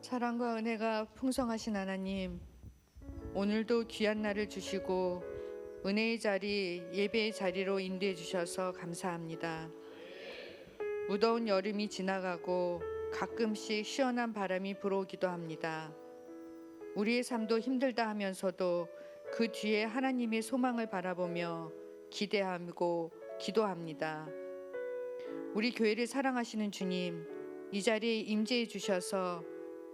사랑과 은혜가 풍성하신 하나님, 오늘도 귀한 날을 주시고 은혜의 자리, 예배의 자리로 인도해 주셔서 감사합니다. 무더운 여름이 지나가고 가끔씩 시원한 바람이 불어오기도 합니다. 우리의 삶도 힘들다 하면서도 그 뒤에 하나님의 소망을 바라보며 기대하고 기도합니다. 우리 교회를 사랑하시는 주님, 이 자리에 임재해 주셔서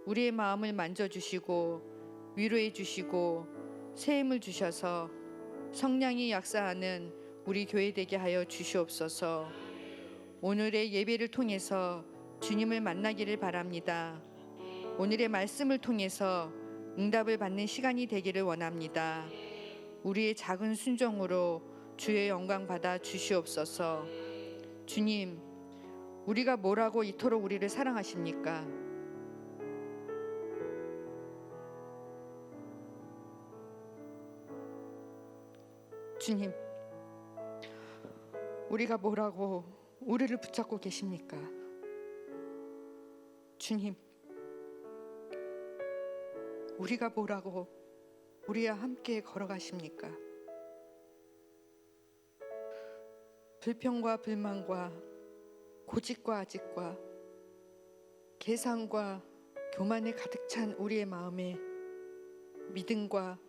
우리의 마음을 만져주시고 위로해 주시고 새 힘을 주셔서 성령이 약사하는 우리 교회 되게 하여 주시옵소서. 오늘의 예배를 통해서 주님을 만나기를 바랍니다. 오늘의 말씀을 통해서 응답을 받는 시간이 되기를 원합니다. 우리의 작은 순종으로 주의 영광 받아 주시옵소서. 주님, 우리가 뭐라고 이토록 우리를 사랑하십니까? 주님, 우리가 뭐라고 우리를 붙잡고 계십니까? 주님, 우리가 뭐라고 우리와 함께 걸어가십니까? 불평과 불만과 고집과 아집과 계산과 교만에 가득 찬 우리의 마음에 믿음과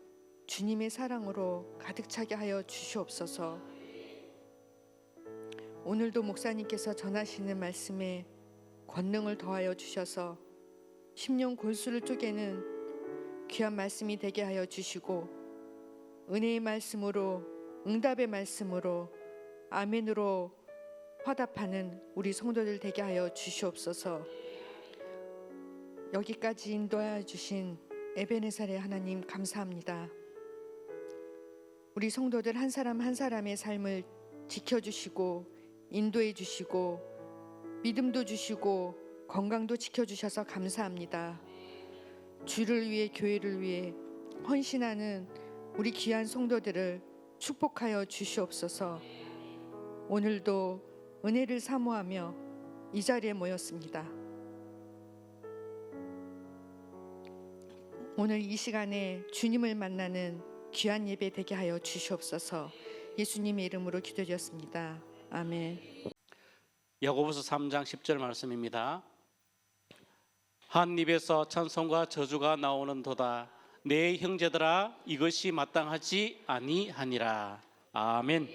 주님의 사랑으로 가득 차게 하여 주시옵소서. 오늘도 목사님께서 전하시는 말씀에 권능을 더하여 주셔서 심령 골수를 쪼개는 귀한 말씀이 되게 하여 주시고 은혜의 말씀으로, 응답의 말씀으로, 아멘으로 화답하는 우리 성도들 되게 하여 주시옵소서. 여기까지 인도하여 주신 에베네살의 하나님 감사합니다. 우리 성도들 한 사람 한 사람의 삶을 지켜주시고 인도해 주시고 믿음도 주시고 건강도 지켜주셔서 감사합니다. 주를 위해, 교회를 위해 헌신하는 우리 귀한 성도들을 축복하여 주시옵소서. 오늘도 은혜를 사모하며 이 자리에 모였습니다. 오늘 이 시간에 주님을 만나는 귀한 예배 되게 하여 주시옵소서. 예수님의 이름으로 기도드렸습니다. 아멘. 야고보서 3장 10절 말씀입니다. 한 입에서 찬송과 저주가 나오는도다. 내 형제들아, 이것이 마땅하지 아니하니라. 아멘.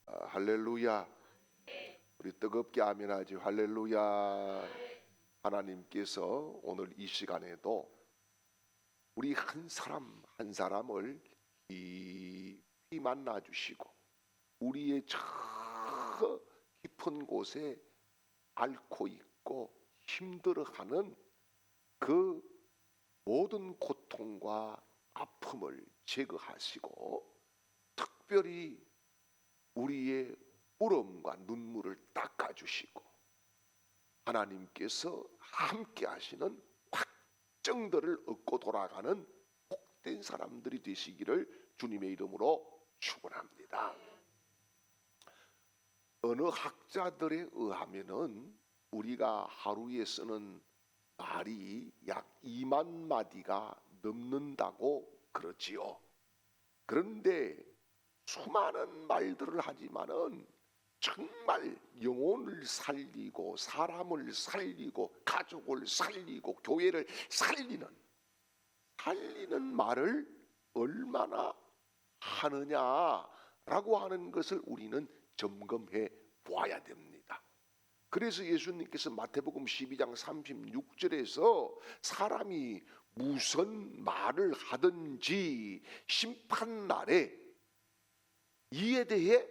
할렐루야. 우리 뜨겁게 아멘하지. 할렐루야. 하나님께서 오늘 이 시간에도 우리 한 사람 한 사람을 깊이 만나 주시고 우리의 저 깊은 곳에 앓고 있고 힘들어하는 그 모든 고통과 아픔을 제거하시고 특별히 우리의 울음과 눈물을 닦아주시고 하나님께서 함께 하시는 확정들을 얻고 돌아가는 복된 사람들이 되시기를 주님의 이름으로 축원합니다. 어느 학자들에 의하면은 우리가 하루에 쓰는 말이 약 2만 마디가 넘는다고 그러지요. 그런데 수많은 말들을 하지만은 정말 영혼을 살리고 사람을 살리고 가족을 살리고 교회를 살리는 말을 얼마나 하느냐라고 하는 것을 우리는 점검해 보아야 됩니다. 그래서 예수님께서 마태복음 12장 36절에서 사람이 무슨 말을 하든지 심판날에 이에 대해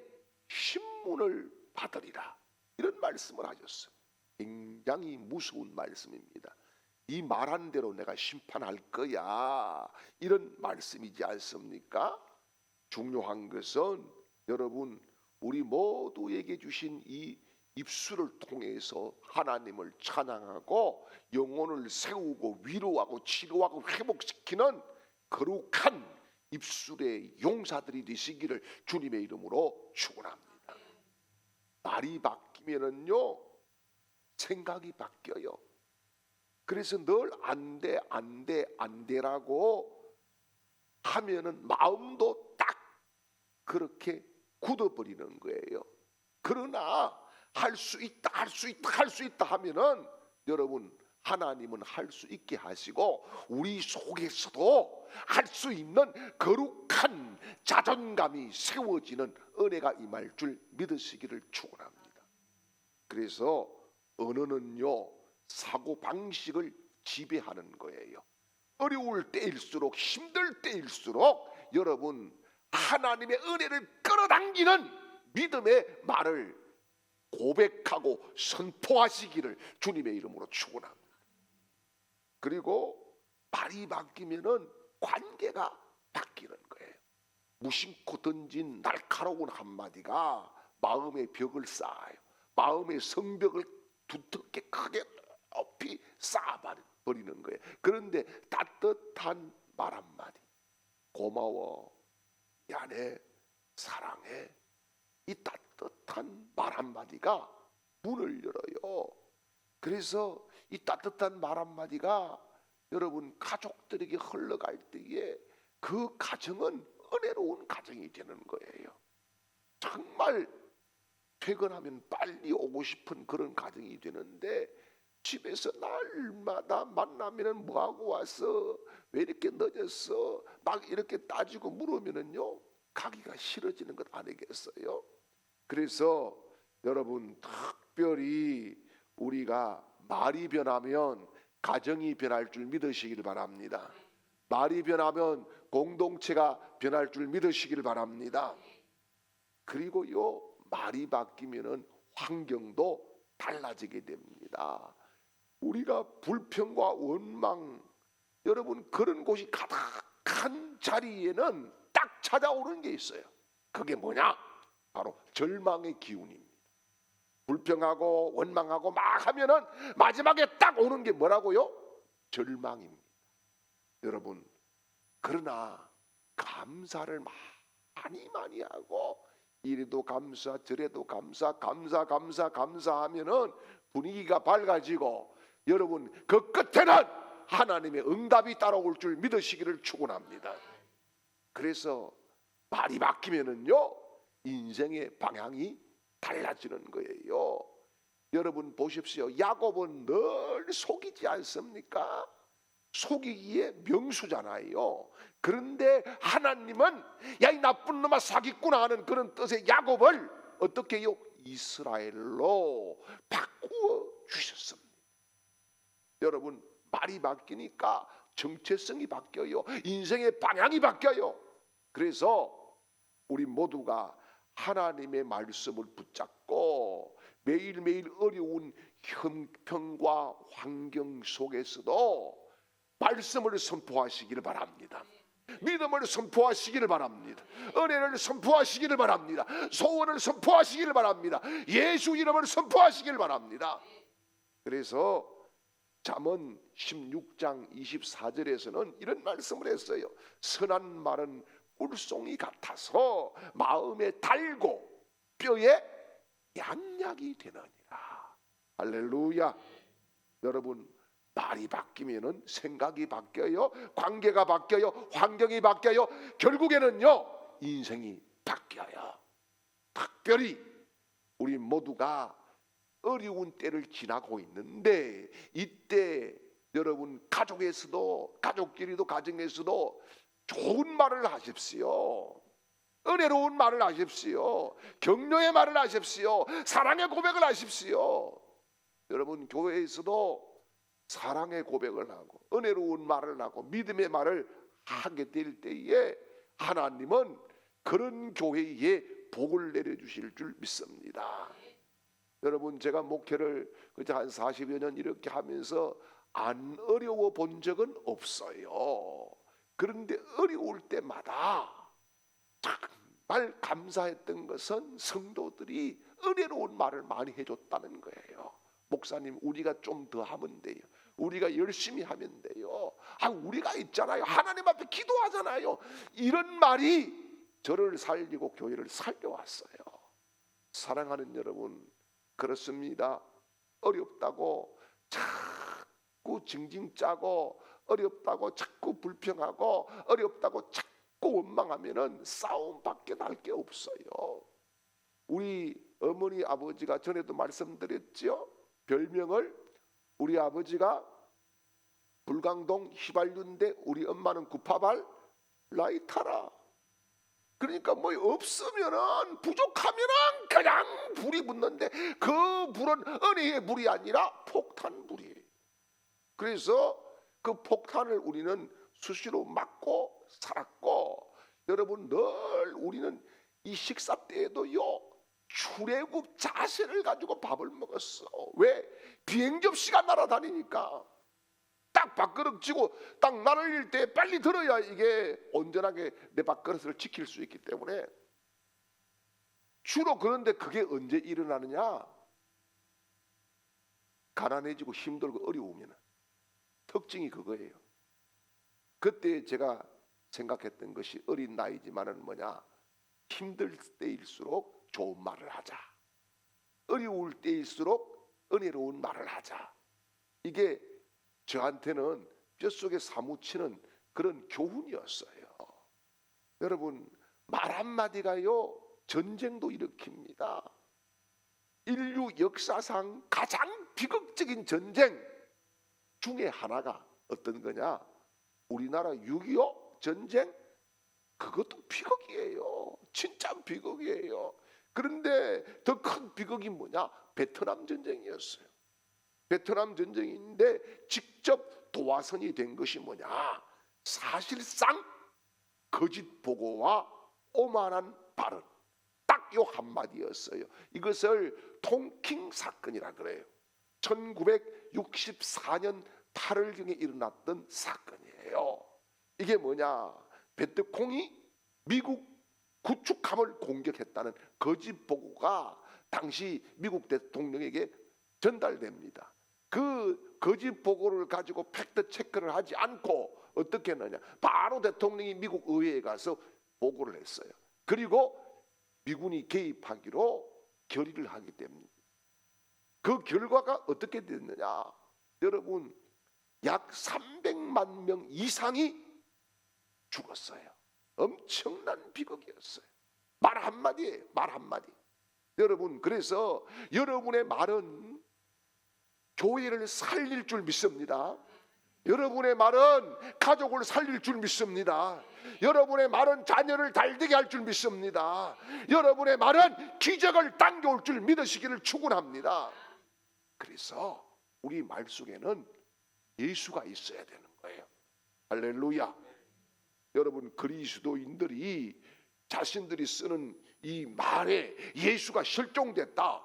신문을 받으리라, 이런 말씀을 하셨어요. 굉장히 무서운 말씀입니다. 이 말한 대로 내가 심판할 거야, 이런 말씀이지 않습니까? 중요한 것은 여러분, 우리 모두에게 주신 이 입술을 통해서 하나님을 찬양하고 영혼을 세우고 위로하고 치료하고 회복시키는 거룩한 입술의 용사들이 되시기를 주님의 이름으로 축원합니다. 말이 바뀌면은요 생각이 바뀌어요. 그래서 늘 안 돼, 안 돼, 안 돼라고 하면은 마음도 딱 그렇게 굳어버리는 거예요. 그러나 할 수 있다, 할 수 있다, 할 수 있다 하면은 여러분, 하나님은 할 수 있게 하시고 우리 속에서도 할 수 있는 거룩한 자존감이 세워지는 은혜가 임할 줄 믿으시기를 축원합니다. 그래서 언어는요, 사고 방식을 지배하는 거예요. 어려울 때일수록, 힘들 때일수록 여러분, 하나님의 은혜를 끌어당기는 믿음의 말을 고백하고 선포하시기를 주님의 이름으로 축원합니다. 그리고 말이 바뀌면은 관계가 바뀌는 거예요. 무심코 던진 날카로운 한마디가 마음의 벽을 쌓아요. 마음의 성벽을 두텁게 크게 높이 쌓아버리는 거예요. 그런데 따뜻한 말 한마디, 고마워, 미안해, 사랑해, 이 따뜻한 말 한마디가 문을 열어요. 그래서 이 따뜻한 말 한마디가 여러분 가족들에게 흘러갈 때에 그 가정은 은혜로운 가정이 되는 거예요. 정말 퇴근하면 빨리 오고 싶은 그런 가정이 되는데, 집에서 날마다 만나면은 뭐하고 왔어? 왜 이렇게 늦었어? 막 이렇게 따지고 물으면은요, 가기가 싫어지는 것 아니겠어요? 그래서 여러분, 특별히 우리가 말이 변하면 가정이 변할 줄 믿으시길 바랍니다. 말이 변하면 공동체가 변할 줄 믿으시길 바랍니다. 그리고요, 말이 바뀌면은 환경도 달라지게 됩니다. 우리가 불평과 원망, 여러분 그런 곳이 가득한 자리에는 딱 찾아오는 게 있어요. 그게 뭐냐? 바로 절망의 기운입니다. 불평하고 원망하고 막 하면은 마지막에 딱 오는 게 뭐라고요? 절망입니다. 여러분, 그러나 감사를 많이 하고 이래도 감사 저래도 감사하면은 분위기가 밝아지고 여러분 그 끝에는 하나님의 응답이 따라올 줄 믿으시기를 축원합니다. 그래서 말이 바뀌면은요, 인생의 방향이 달라지는 거예요. 여러분 보십시오. 야곱은 늘 속이지 않습니까? 속이기에 명수잖아요. 그런데 하나님은 야, 이 나쁜 놈아 사기꾼아 하는 그런 뜻의 야곱을 어떻게 해요? 이스라엘로 바꾸어 주셨습니다. 여러분, 말이 바뀌니까 정체성이 바뀌어요. 인생의 방향이 바뀌어요. 그래서 우리 모두가 하나님의 말씀을 붙잡고 매일매일 어려운 형편과 환경 속에서도 말씀을 선포하시기를 바랍니다. 믿음을 선포하시기를 바랍니다. 은혜를 선포하시기를 바랍니다. 소원을 선포하시기를 바랍니다. 예수 이름을 선포하시기를 바랍니다. 그래서 잠언 16장 24절에서는 이런 말씀을 했어요. 선한 말은 꿀송이 같아서 마음에 달고 뼈에 양약이 되느니라. 할렐루야. 여러분, 말이 바뀌면은 생각이 바뀌어요. 관계가 바뀌어요. 환경이 바뀌어요. 결국에는요, 인생이 바뀌어요. 특별히 우리 모두가 어려운 때를 지나고 있는데, 이때 여러분 가족에서도, 가족끼리도, 가정에서도 좋은 말을 하십시오. 은혜로운 말을 하십시오. 격려의 말을 하십시오. 사랑의 고백을 하십시오. 여러분 교회에서도 사랑의 고백을 하고 은혜로운 말을 하고 믿음의 말을 하게 될 때에 하나님은 그런 교회에 복을 내려주실 줄 믿습니다. 여러분, 제가 목회를 한 40여 년 이렇게 하면서 안 어려워 본 적은 없어요. 그런데 어려울 때마다 정말 감사했던 것은 성도들이 은혜로운 말을 많이 해줬다는 거예요. 목사님, 우리가 좀 더 하면 돼요. 우리가 열심히 하면 돼요. 우리가 있잖아요. 하나님 앞에 기도하잖아요. 이런 말이 저를 살리고 교회를 살려왔어요. 사랑하는 여러분, 그렇습니다. 어렵다고 자꾸 징징 짜고 어렵다고 자꾸 불평하고 어렵다고 자꾸 원망하면은 싸움밖에 날 게 없어요. 우리 어머니 아버지가 전에도 말씀드렸죠. 별명을 우리 아버지가 불광동 휘발유인데 우리 엄마는 구파발 라이타라. 그러니까 뭐 없으면은 부족하면은 그냥 불이 붙는데 그 불은 은혜의 불이 아니라 폭탄 불이에요. 그래서 그 폭탄을 우리는 수시로 맞고 살았고, 여러분 늘 우리는 이 식사 때에도요 출애굽 자세를 가지고 밥을 먹었어. 왜? 비행 접시가 날아다니니까. 딱 밥그릇 쥐고 딱 날아올 때 빨리 들어야 이게 온전하게 내 밥그릇을 지킬 수 있기 때문에. 주로 그런데 그게 언제 일어나느냐? 가난해지고 힘들고 어려우면. 특징이 그거예요. 그때 제가 생각했던 것이 어린 나이지만은 뭐냐, 힘들 때일수록 좋은 말을 하자, 어려울 때일수록 은혜로운 말을 하자. 이게 저한테는 뼛속에 사무치는 그런 교훈이었어요. 여러분, 말 한마디가요 전쟁도 일으킵니다. 인류 역사상 가장 비극적인 전쟁 중에 하나가 어떤 거냐? 우리나라 6.25 전쟁. 그것도 비극이에요. 진짜 비극이에요. 그런데 더 큰 비극이 뭐냐? 베트남 전쟁이었어요. 베트남 전쟁인데 직접 도화선이 된 것이 뭐냐? 사실상 거짓 보고와 오만한 발언. 딱 요 한마디였어요. 이것을 통킹 사건이라 그래요. 1964년 8월경에 일어났던 사건이에요. 이게 뭐냐? 베트콩이 미국 구축함을 공격했다는 거짓 보고가 당시 미국 대통령에게 전달됩니다. 그 거짓 보고를 가지고 팩트 체크를 하지 않고 어떻게 했느냐? 바로 대통령이 미국 의회에 가서 보고를 했어요. 그리고 미군이 개입하기로 결의를 하게 됩니다. 그 결과가 어떻게 됐느냐? 여러분, 약 300만 명 이상이 죽었어요. 엄청난 비극이었어요. 말 한마디예요. 말 한마디. 여러분, 그래서 여러분의 말은 교회를 살릴 줄 믿습니다. 여러분의 말은 가족을 살릴 줄 믿습니다. 여러분의 말은 자녀를 달되게 할 줄 믿습니다. 여러분의 말은 기적을 당겨올 줄 믿으시기를 축원합니다. 그래서 우리 말 속에는 예수가 있어야 되는 거예요. 할렐루야. 여러분, 그리스도인들이 자신들이 쓰는 이 말에 예수가 실종됐다.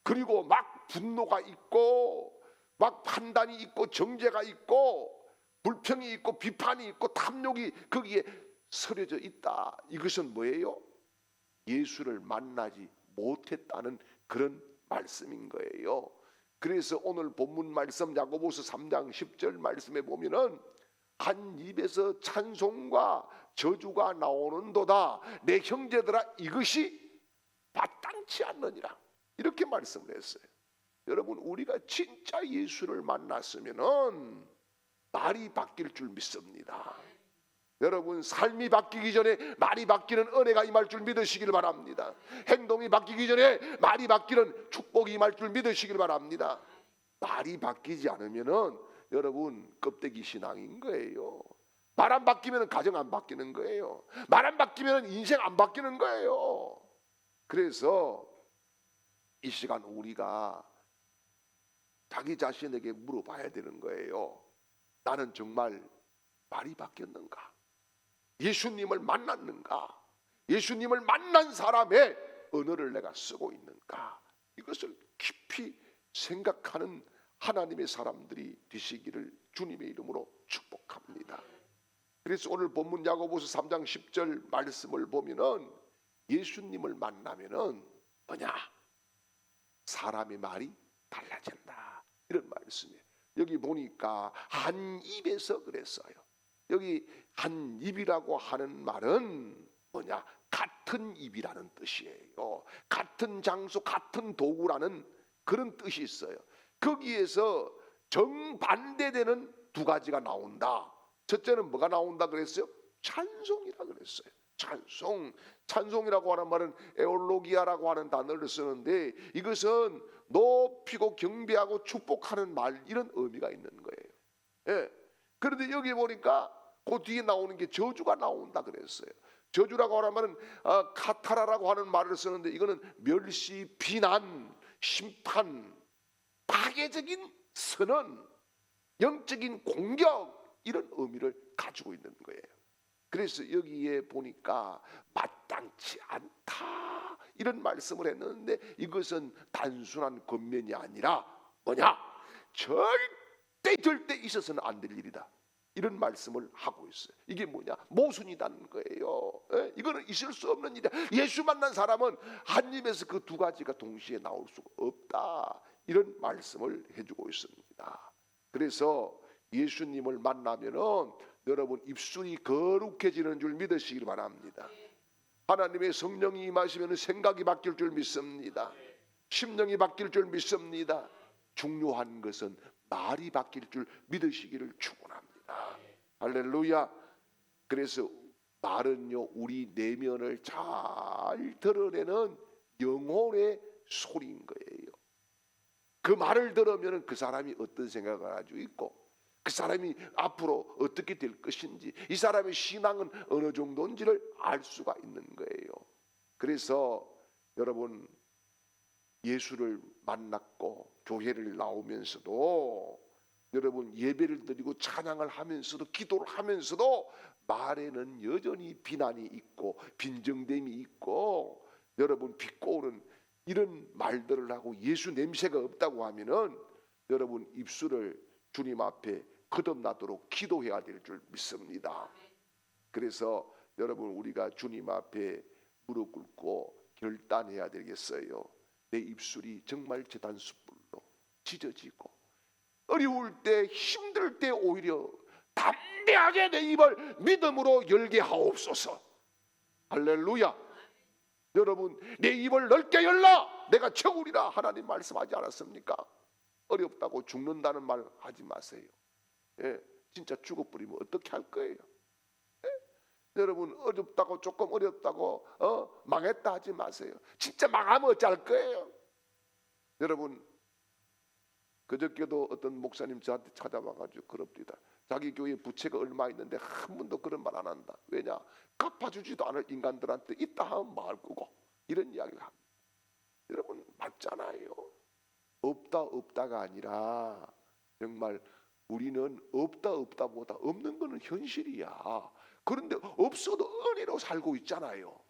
그리고 막 분노가 있고 막 판단이 있고 정죄가 있고 불평이 있고 비판이 있고 탐욕이 거기에 서려져 있다. 이것은 뭐예요? 예수를 만나지 못했다는 그런 말씀인 거예요. 그래서 오늘 본문 말씀 야고보서 3장 10절 말씀에 보면은 한 입에서 찬송과 저주가 나오는도다. 내 형제들아, 이것이 마땅치 않느니라. 이렇게 말씀을 했어요. 여러분, 우리가 진짜 예수를 만났으면은 말이 바뀔 줄 믿습니다. 여러분, 삶이 바뀌기 전에 말이 바뀌는 은혜가 임할 줄 믿으시길 바랍니다. 행동이 바뀌기 전에 말이 바뀌는 축복이 임할 줄 믿으시길 바랍니다. 말이 바뀌지 않으면은 여러분 껍데기 신앙인 거예요. 말 안 바뀌면 가정 안 바뀌는 거예요. 말 안 바뀌면 인생 안 바뀌는 거예요. 그래서 이 시간 우리가 자기 자신에게 물어봐야 되는 거예요. 나는 정말 말이 바뀌었는가? 예수님을 만났는가? 예수님을 만난 사람의 언어를 내가 쓰고 있는가? 이것을 깊이 생각하는 하나님의 사람들이 되시기를 주님의 이름으로 축복합니다. 그래서 오늘 본문 야고보서 3장 10절 말씀을 보면은 예수님을 만나면은 뭐냐? 사람의 말이 달라진다. 이런 말씀이에요. 여기 보니까 한 입에서 그랬어요. 여기 한 입이라고 하는 말은 뭐냐? 같은 입이라는 뜻이에요. 같은 장소, 같은 도구라는 그런 뜻이 있어요. 거기에서 정반대되는 두 가지가 나온다. 첫째는 뭐가 나온다 그랬어요? 찬송이라 그랬어요. 찬송이라고 하는 말은 에올로기아라고 하는 단어를 쓰는데 이것은 높이고 경배하고 축복하는 말, 이런 의미가 있는 거예요. 예. 그런데 여기 보니까 그 뒤에 나오는 게 저주가 나온다 그랬어요. 저주라고 하는 말은 카타라라고 하는 말을 쓰는데 이거는 멸시, 비난, 심판, 파괴적인 선언, 영적인 공격, 이런 의미를 가지고 있는 거예요. 그래서 여기에 보니까 마땅치 않다 이런 말씀을 했는데 이것은 단순한 권면이 아니라 뭐냐? 절대 있어서는 안 될 일이다, 이런 말씀을 하고 있어요. 이게 뭐냐? 모순이라는 거예요. 예? 이거는 있을 수 없는 일이야. 예수 만난 사람은 한 입에서 그 두 가지가 동시에 나올 수가 없다, 이런 말씀을 해주고 있습니다. 그래서 예수님을 만나면은 여러분 입술이 거룩해지는 줄 믿으시길 바랍니다. 하나님의 성령이 임하시면 생각이 바뀔 줄 믿습니다. 심령이 바뀔 줄 믿습니다. 중요한 것은 말이 바뀔 줄 믿으시기를 축원합니다. 할렐루야. 그래서 말은요, 우리 내면을 잘 드러내는 영혼의 소리인 거예요. 그 말을 들으면 그 사람이 어떤 생각을 가지고 있고 그 사람이 앞으로 어떻게 될 것인지, 이 사람의 신앙은 어느 정도인지를 알 수가 있는 거예요. 그래서 여러분, 예수를 만났고 교회를 나오면서도 여러분 예배를 드리고 찬양을 하면서도 기도를 하면서도 말에는 여전히 비난이 있고 빈정됨이 있고 여러분 비꼬는 이런 말들을 하고 예수 냄새가 없다고 하면은 여러분 입술을 주님 앞에 거듭나도록 기도해야 될 줄 믿습니다. 그래서 여러분 우리가 주님 앞에 무릎 꿇고 결단해야 되겠어요. 내 입술이 정말 제단 숯불로 찢어지고 어려울 때 힘들 때 오히려 담대하게 내 입을 믿음으로 열게 하옵소서. 할렐루야. 여러분 내 입을 넓게 열라 내가 채우리라 하나님 말씀하지 않았습니까? 어렵다고 죽는다는 말 하지 마세요. 예, 진짜 죽어버리면 어떻게 할 거예요? 예? 여러분 어렵다고 조금 어렵다고 망했다 하지 마세요. 진짜 망하면 어찌할 거예요? 여러분 그저께도 어떤 목사님 저한테 찾아와가지고 그럽니다. 자기 교회 부채가 얼마 있는데 한 번도 그런 말 안 한다. 왜냐? 갚아주지도 않을 인간들한테 있다 하면 말 끄고 이런 이야기를 합니다. 여러분 맞잖아요. 없다가 아니라 정말 우리는 없다보다 없는 거는 현실이야. 그런데 없어도 은혜로 살고 있잖아요.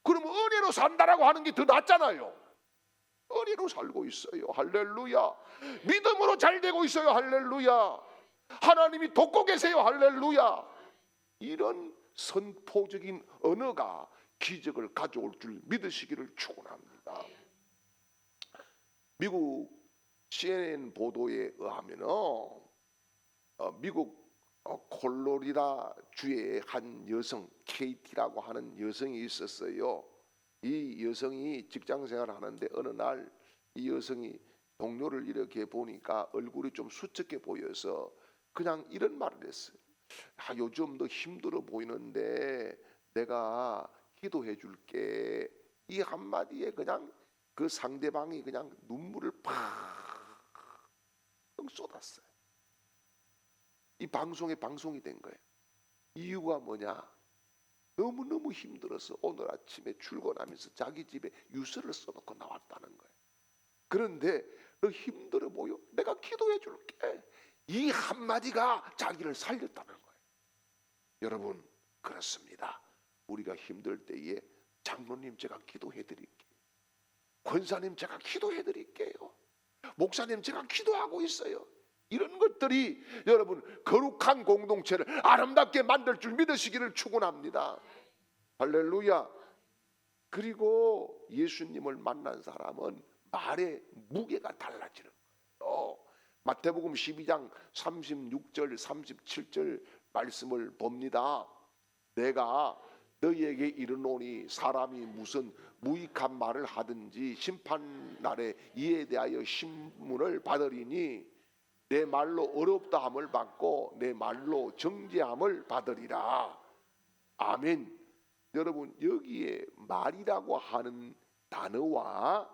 그러면 은혜로 산다라고 하는 게 더 낫잖아요. 은혜로 살고 있어요. 할렐루야. 믿음으로 잘 되고 있어요. 할렐루야. 하나님이 돕고 계세요. 할렐루야. 이런 선포적인 언어가 기적을 가져올 줄 믿으시기를 축원합니다. 미국 CNN 보도에 의하면은 미국 콜로리다 주의 한 여성 KT라고 하는 여성이 있었어요. 이 여성이 직장 생활을 하는데 어느 날 이 여성이 동료를 이렇게 보니까 얼굴이 좀 수척해 보여서 그냥 이런 말을 했어요. 요즘 너 힘들어 보이는데 내가 기도해 줄게. 이 한마디에 그냥 그 상대방이 그냥 눈물을 팍 쏟았어요. 이 방송이 된 거예요. 이유가 뭐냐? 너무너무 힘들어서 오늘 아침에 출근하면서 자기 집에 유서를 써놓고 나왔다는 거예요. 그런데 너 힘들어 보여? 내가 기도해 줄게. 이 한마디가 자기를 살렸다는 거예요. 여러분 그렇습니다. 우리가 힘들 때에 장로님 제가 기도해 드릴게요. 권사님 제가 기도해 드릴게요. 목사님 제가 기도하고 있어요. 이런 것들이 여러분 거룩한 공동체를 아름답게 만들 줄 믿으시기를 축원합니다. 할렐루야. 그리고 예수님을 만난 사람은 말의 무게가 달라지는 거예요. 마태복음 12장 36절 37절 말씀을 봅니다. 내가 너희에게 이르노니 사람이 무슨 무익한 말을 하든지 심판날에 이에 대하여 신문을 받으리니 내 말로 어렵다함을 받고 내 말로 정죄함을 받으리라. 아멘. 여러분, 여기에 말이라고 하는 단어와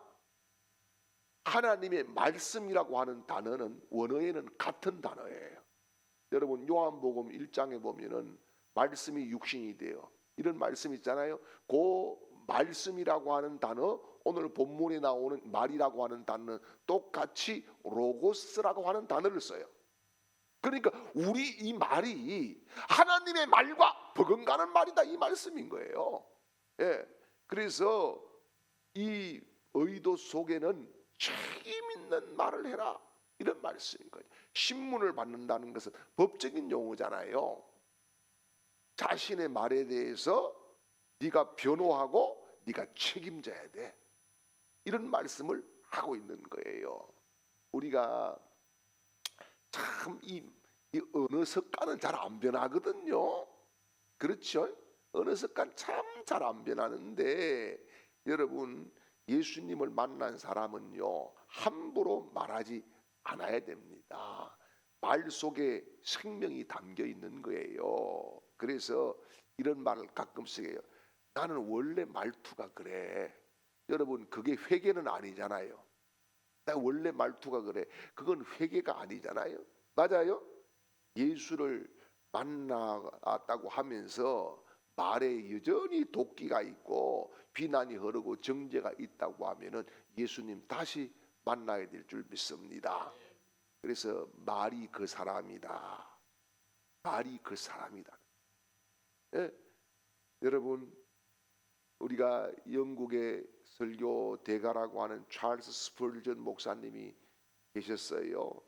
하나님의 말씀이라고 하는 단어는 원어에는 같은 단어예요. 여러분, 요한복음 1장에 보면은 말씀이 육신이 되어, 이런 말씀 있잖아요. 그 말씀이라고 하는 단어, 오늘 본문에 나오는 말이라고 하는 단어는 똑같이 로고스라고 하는 단어를 써요. 그러니까 우리 이 말이 하나님의 말과 버금가는 말이다, 이 말씀인 거예요. 예. 그래서 이 의도 속에는 책임 있는 말을 해라, 이런 말씀인 거예요. 신문을 받는다는 것은 법적인 용어잖아요. 자신의 말에 대해서 네가 변호하고 네가 책임져야 돼, 이런 말씀을 하고 있는 거예요. 우리가 참 이 언어 습관은 잘 안 변하거든요. 그렇죠? 언어 습관 참 잘 안 변하는데, 여러분, 예수님을 만난 사람은요, 함부로 말하지 않아야 됩니다. 말 속에 생명이 담겨 있는 거예요. 그래서 이런 말을 가끔씩 해요. 나는 원래 말투가 그래. 여러분, 그게 회개는 아니잖아요. 나 원래 말투가 그래. 그건 회개가 아니잖아요. 맞아요? 예수를 만났다고 하면서 말에 여전히 도끼가 있고 비난이 흐르고 정죄가 있다고 하면은 예수님 다시 만나야 될 줄 믿습니다. 그래서 말이 그 사람이다. 말이 그 사람이다. 예? 여러분, 우리가 영국의 설교 대가라고 하는 찰스 스펄전 목사님이 계셨어요.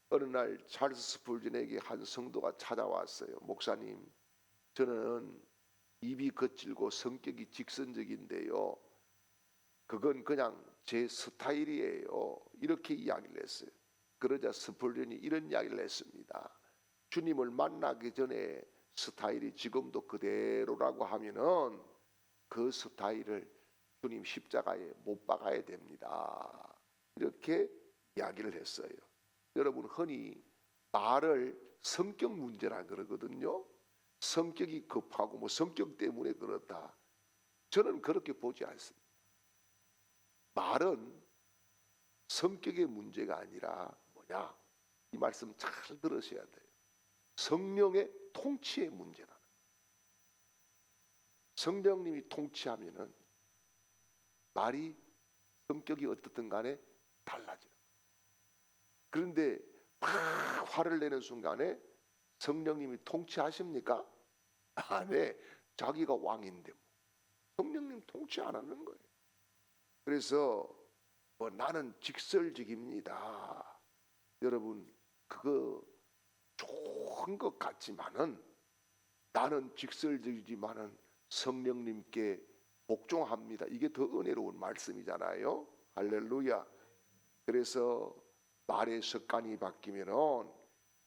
어느 날 찰스 스펄전에게 한 성도가 찾아왔어요. 목사님, 저는 입이 거칠고 성격이 직선적인데요, 그건 그냥 제 스타일이에요, 이렇게 이야기를 했어요. 그러자 스펄전이 이런 이야기를 했습니다. 주님을 만나기 전에 스타일이 지금도 그대로라고 하면은 그 스타일을 주님 십자가에 못 박아야 됩니다, 이렇게 이야기를 했어요. 여러분, 흔히 말을 성격 문제라 그러거든요. 성격이 급하고 뭐 성격 때문에 그렇다. 저는 그렇게 보지 않습니다. 말은 성격의 문제가 아니라 뭐냐, 이 말씀 잘 들으셔야 돼요. 성령의 통치의 문제다. 성령님이 통치하면은 말이 성격이 어떻든 간에 달라져요. 그런데 막 화를 내는 순간에 성령님이 통치하십니까? 네, 자기가 왕인데 성령님 통치 안 하는 거예요. 그래서 뭐 나는 직설적입니다. 여러분, 그거 좋은 것 같지만은, 나는 직설적이지만은 성령님께 복종합니다, 이게 더 은혜로운 말씀이잖아요. 할렐루야. 그래서 말의 습관이 바뀌면은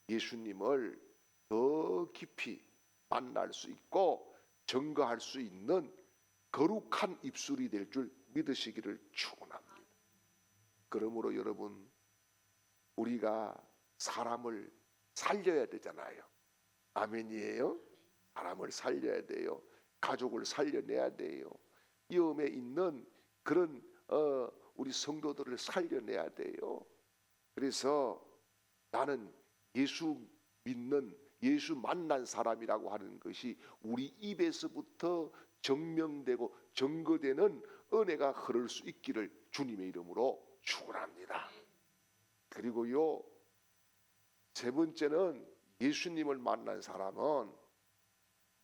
예수님을 더 깊이 만날 수 있고 증거할 수 있는 거룩한 입술이 될 줄 믿으시기를 축원합니다. 그러므로 여러분, 우리가 사람을 살려야 되잖아요. 아멘이에요. 사람을 살려야 돼요. 가족을 살려내야 돼요. 위험에 있는 그런 우리 성도들을 살려내야 돼요. 그래서 나는 예수 믿는, 예수 만난 사람이라고 하는 것이 우리 입에서부터 증명되고 증거되는 은혜가 흐를 수 있기를 주님의 이름으로 축원합니다. 그리고요, 세 번째는 예수님을 만난 사람은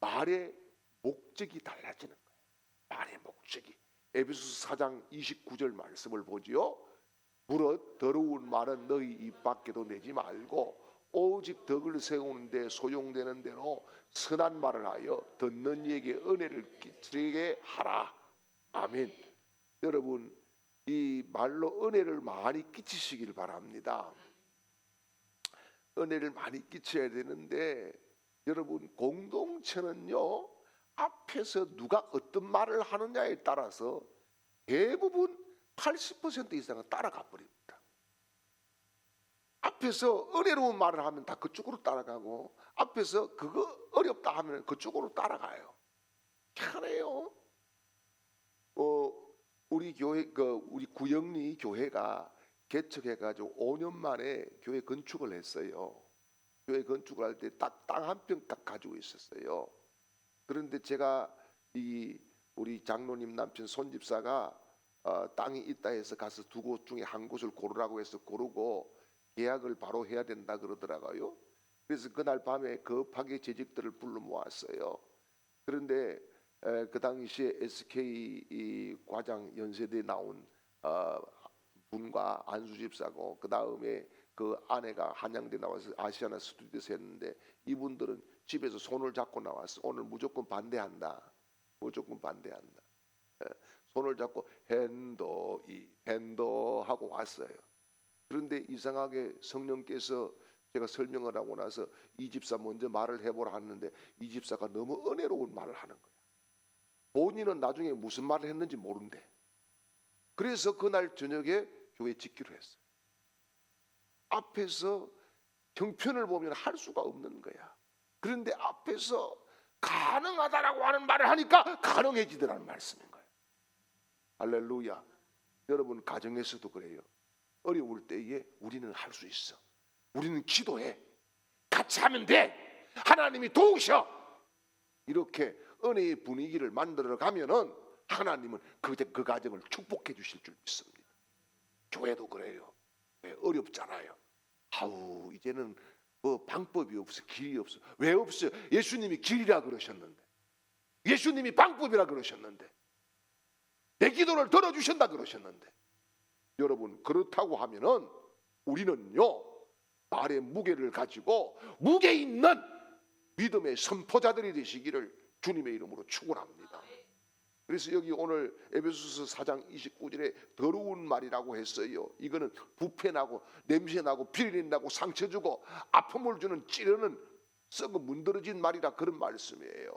말의 목적이 달라지는 거예요. 말의 목적이. 에베소서 4장 29절 말씀을 보지요. 무릇 더러운 말은 너희 입 밖에도 내지 말고 오직 덕을 세우는 데 소용되는 대로 선한 말을 하여 듣는 이에게 은혜를 끼치게 하라. 아멘. 여러분, 이 말로 은혜를 많이 끼치시길 바랍니다. 은혜를 많이 끼쳐야 되는데, 여러분, 공동체는요, 앞에서 누가 어떤 말을 하느냐에 따라서 대부분 80% 이상은 따라가 버립니다. 앞에서 앞에서 은혜로운 말을 하면 다 그쪽으로 따라가고 앞에서 그거 어렵다 하면 그쪽으로 따라가요. 희한해요. 우리 교회 우리 구영리 교회가 개척해가지고 5년 만에 교회 건축을 했어요. 교회 건축을 할 때 딱 땅 한 평 딱 가지고 있었어요. 그런데 제가 우리 장로님 남편 손집사가 땅이 있다 해서 가서 두 곳 중에 한 곳을 고르라고 해서 고르고 계약을 바로 해야 된다 그러더라고요. 그래서 그날 밤에 급하게 재직들을 불러 모았어요. 그런데 그 당시에 SK 이 과장 연세대에 나온 분과 안수 집사고 그 다음에 그 아내가 한양대 나와서 아시아나 스튜디오에서 했는데 이분들은 집에서 손을 잡고 나왔어. 오늘 무조건 반대한다. 무조건 반대한다. 손을 잡고 핸도 하고 왔어요. 그런데 이상하게 성령께서 제가 설명을 하고 나서 이 집사 먼저 말을 해보라 하는데 이 집사가 너무 은혜로운 말을 하는 거야. 본인은 나중에 무슨 말을 했는지 모른대. 그래서 그날 저녁에 교회 짓기로 했어요. 앞에서 형편을 보면 할 수가 없는 거야. 그런데 앞에서 가능하다라고 하는 말을 하니까 가능해지더라는 말씀인 거예요. 할렐루야. 여러분 가정에서도 그래요. 어려울 때에 우리는 할 수 있어. 우리는 기도해. 같이 하면 돼. 하나님이 도우셔. 이렇게 은혜의 분위기를 만들어 가면은 하나님은 그 가정을 축복해 주실 줄 믿습니다. 교회도 그래요. 어렵잖아요. 아우 이제는 뭐 방법이 없어, 길이 없어. 왜 없어요? 예수님이 길이라 그러셨는데, 예수님이 방법이라 그러셨는데, 내 기도를 들어주신다 그러셨는데, 여러분 그렇다고 하면은 우리는요 말의 무게를 가지고 무게 있는 믿음의 선포자들이 되시기를 주님의 이름으로 축원합니다. 그래서 여기 오늘 에베소서 4장 29절에 더러운 말이라고 했어요. 이거는 부패나고 냄새나고 비린내나고 상처주고 아픔을 주는 찌르는 썩어 문드러진 말이라 그런 말씀이에요.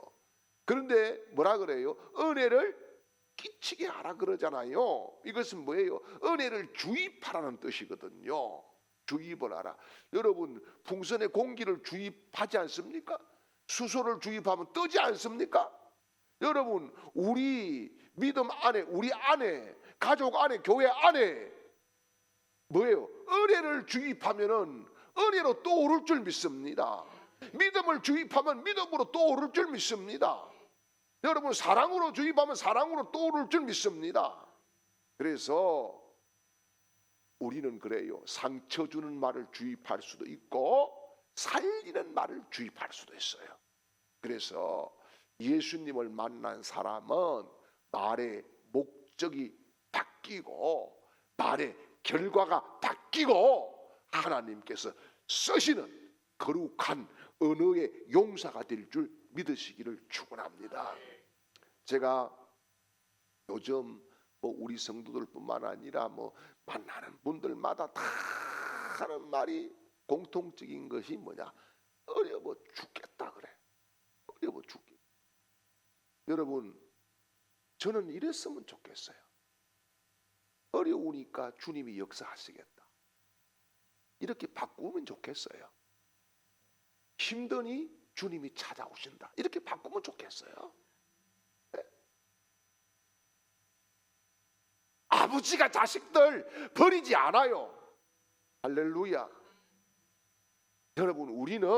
그런데 뭐라 그래요? 은혜를 끼치게 하라 그러잖아요. 이것은 뭐예요? 은혜를 주입하라는 뜻이거든요. 주입을 하라. 여러분 풍선에 공기를 주입하지 않습니까? 수소를 주입하면 뜨지 않습니까? 여러분 우리 믿음 안에, 우리 안에, 가족 안에, 교회 안에 뭐예요? 은혜를 주입하면은 은혜로 또 오를 줄 믿습니다. 믿음을 주입하면 믿음으로 또 오를 줄 믿습니다. 여러분 사랑으로 주입하면 사랑으로 또 오를 줄 믿습니다. 그래서 우리는 그래요. 상처 주는 말을 주입할 수도 있고 살리는 말을 주입할 수도 있어요. 그래서 예수님을 만난 사람은 말의 목적이 바뀌고 말의 결과가 바뀌고 하나님께서 쓰시는 거룩한 언어의 용사가 될 줄 믿으시기를 축원합니다. 제가 요즘 뭐 우리 성도들뿐만 아니라 뭐 만나는 분들마다 다 하는 말이 공통적인 것이 뭐냐? 어려워 죽겠다 그래. 어려워 죽겠다. 여러분 저는 이랬으면 좋겠어요. 어려우니까 주님이 역사하시겠다. 이렇게 바꾸면 좋겠어요. 힘드니 주님이 찾아오신다. 이렇게 바꾸면 좋겠어요. 네? 아버지가 자식들 버리지 않아요. 할렐루야. 여러분 우리는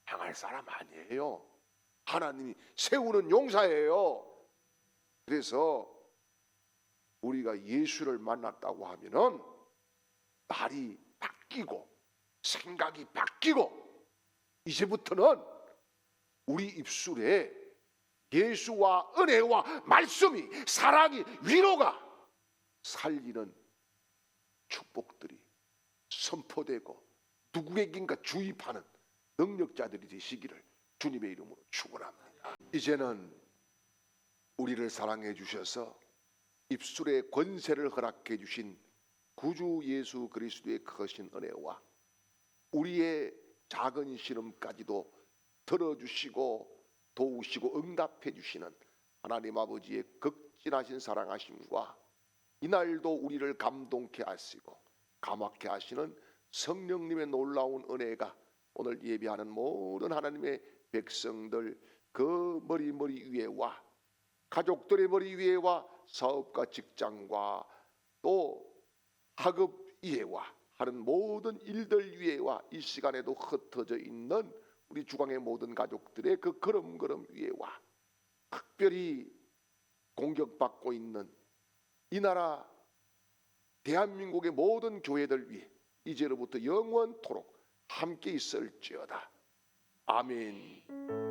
향할 사람 아니에요. 하나님이 세우는 용사예요. 그래서 우리가 예수를 만났다고 하면은 말이 바뀌고 생각이 바뀌고 이제부터는 우리 입술에 예수와 은혜와 말씀이 사랑이 위로가 살리는 축복들이 선포되고 누구에겐가 주입하는 능력자들이 되시기를 주님의 이름으로 축원합니다. 이제는 우리를 사랑해 주셔서 입술의 권세를 허락해 주신 구주 예수 그리스도의 크신 은혜와 우리의 작은 시름까지도 들어주시고 도우시고 응답해 주시는 하나님 아버지의 극진하신 사랑하심과 이날도 우리를 감동케 하시고 감화케 하시는 성령님의 놀라운 은혜가 오늘 예배하는 모든 하나님의 백성들 그 머리 위에와 가족들의 머리 위에와 사업과 직장과 또 학업 이해와 하는 모든 일들 위에와 이 시간에도 흩어져 있는 우리 주광의 모든 가족들의 그 걸음걸음 위에와 특별히 공격받고 있는 이 나라 대한민국의 모든 교회들 위해 이제로부터 영원토록 함께 있을지어다. 아멘.